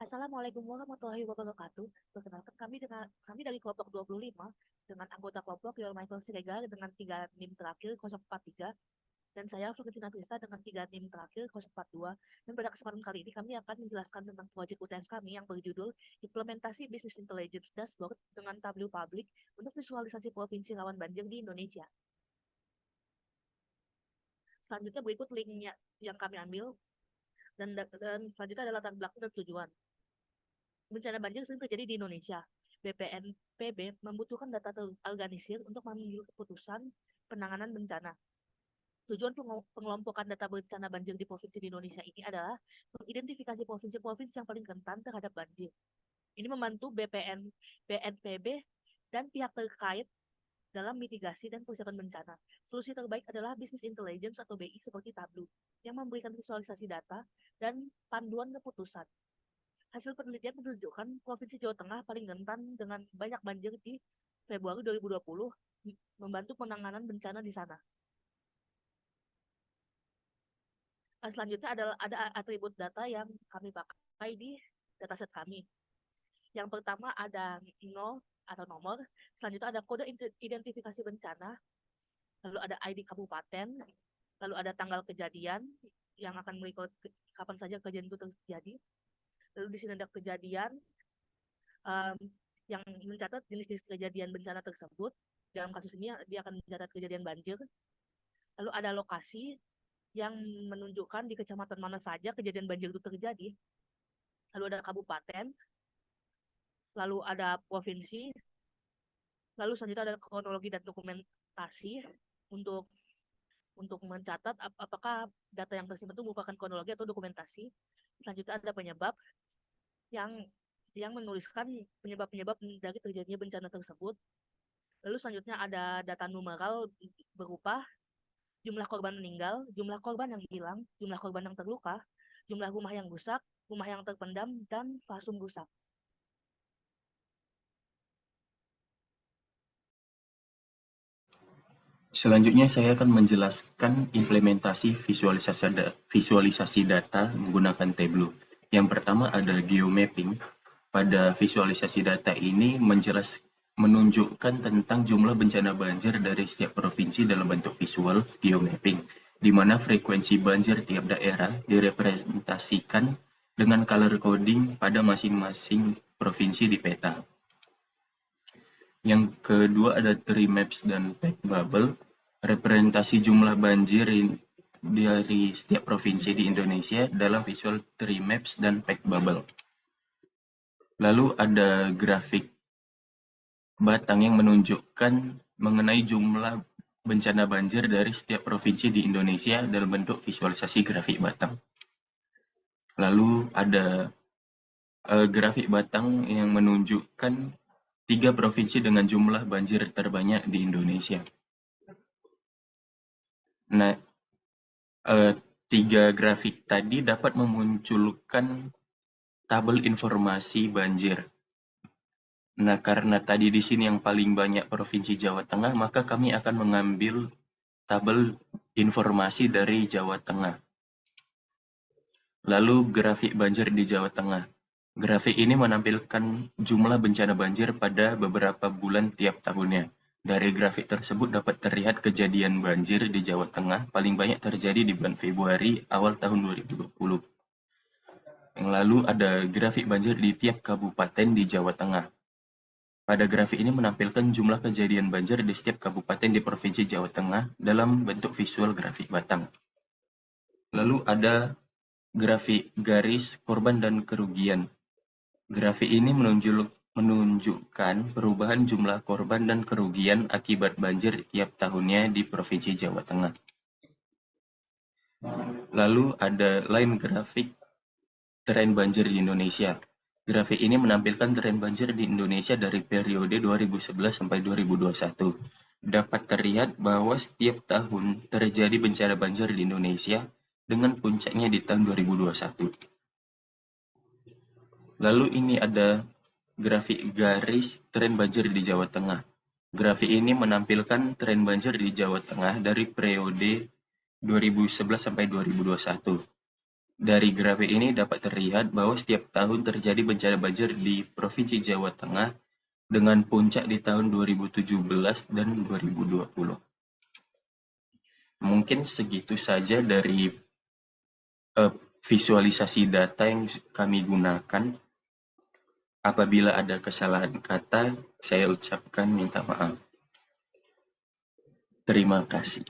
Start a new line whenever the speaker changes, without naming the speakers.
Assalamualaikum warahmatullahi wabarakatuh. Perkenalkan kami dari kelompok 25 dengan anggota kelompok Your Michael Siregar dengan 3 NIM terakhir 043 dan saya Valentina Trista dengan 3 NIM terakhir 042. Dan pada kesempatan kali ini kami akan menjelaskan tentang proyek UTS kami yang berjudul Implementasi Business Intelligence Dashboard dengan tabel publik untuk visualisasi provinsi rawan banjir di Indonesia. Selanjutnya berikut linknya yang kami ambil dan selanjutnya adalah latar belakang dan tujuan. Bencana banjir sering terjadi di Indonesia. BPNPB membutuhkan data terorganisir untuk mengambil keputusan penanganan bencana. Tujuan pengelompokan data bencana banjir di provinsi di Indonesia ini adalah mengidentifikasi provinsi-provinsi yang paling rentan terhadap banjir. Ini membantu BNPB dan pihak terkait dalam mitigasi dan persiapan bencana. Solusi terbaik adalah Business Intelligence atau BI seperti Tableau, yang memberikan visualisasi data dan panduan keputusan. Hasil penelitian menunjukkan Provinsi Jawa Tengah paling rentan dengan banyak banjir di Februari 2020, membantu penanganan bencana di sana. Selanjutnya ada atribut data yang kami pakai di dataset kami. Yang pertama ada nol atau nomor, selanjutnya ada kode identifikasi bencana, lalu ada ID kabupaten, lalu ada tanggal kejadian yang akan merecord kapan saja kejadian itu terjadi. Lalu di sini ada kejadian yang mencatat jenis-jenis kejadian bencana tersebut. Dalam kasus ini dia akan mencatat kejadian banjir. Lalu ada lokasi yang menunjukkan di kecamatan mana saja kejadian banjir itu terjadi. Lalu ada kabupaten, lalu ada provinsi, lalu selanjutnya ada kronologi dan dokumentasi untuk mencatat apakah data yang tersimpan itu merupakan kronologi atau dokumentasi. Selanjutnya ada penyebab yang menuliskan penyebab-penyebab dari terjadinya bencana tersebut. Lalu selanjutnya ada data numeral berupa jumlah korban meninggal, jumlah korban yang hilang, jumlah korban yang terluka, jumlah rumah yang rusak, rumah yang terpendam, dan fasum rusak.
Selanjutnya saya akan menjelaskan implementasi visualisasi data menggunakan Tableau. Yang pertama adalah geomapping. Pada visualisasi data ini menunjukkan tentang jumlah bencana banjir dari setiap provinsi dalam bentuk visual geomapping, di mana frekuensi banjir tiap daerah direpresentasikan dengan color coding pada masing-masing provinsi di peta. Yang kedua ada tree maps dan fact bubble, representasi jumlah banjir dari setiap provinsi di Indonesia dalam visual tree maps dan fact bubble. Lalu ada grafik batang yang menunjukkan mengenai jumlah bencana banjir dari setiap provinsi di Indonesia dalam bentuk visualisasi grafik batang. Lalu ada grafik batang yang menunjukkan 3 provinsi dengan jumlah banjir terbanyak di Indonesia. Nah, 3 grafik tadi dapat memunculkan tabel informasi banjir. Nah, karena tadi di sini yang paling banyak Provinsi Jawa Tengah, maka kami akan mengambil tabel informasi dari Jawa Tengah. Lalu grafik banjir di Jawa Tengah. Grafik ini menampilkan jumlah bencana banjir pada beberapa bulan tiap tahunnya. Dari grafik tersebut dapat terlihat kejadian banjir di Jawa Tengah paling banyak terjadi di bulan Februari awal tahun 2020. Yang lalu ada grafik banjir di tiap kabupaten di Jawa Tengah. Pada grafik ini menampilkan jumlah kejadian banjir di setiap kabupaten di Provinsi Jawa Tengah dalam bentuk visual grafik batang. Lalu ada grafik garis korban dan kerugian. Grafik ini menunjukkan perubahan jumlah korban dan kerugian akibat banjir tiap tahunnya di Provinsi Jawa Tengah. Lalu ada line grafik tren banjir di Indonesia. Grafik ini menampilkan tren banjir di Indonesia dari periode 2011 sampai 2021. Dapat terlihat bahwa setiap tahun terjadi bencana banjir di Indonesia dengan puncaknya di tahun 2021. Lalu ini ada grafik garis tren banjir di Jawa Tengah. Grafik ini menampilkan tren banjir di Jawa Tengah dari periode 2011 sampai 2021. Dari grafik ini dapat terlihat bahwa setiap tahun terjadi bencana banjir di Provinsi Jawa Tengah dengan puncak di tahun 2017 dan 2020. Mungkin segitu saja dari visualisasi data yang kami gunakan. Apabila ada kesalahan kata, saya ucapkan minta maaf. Terima kasih.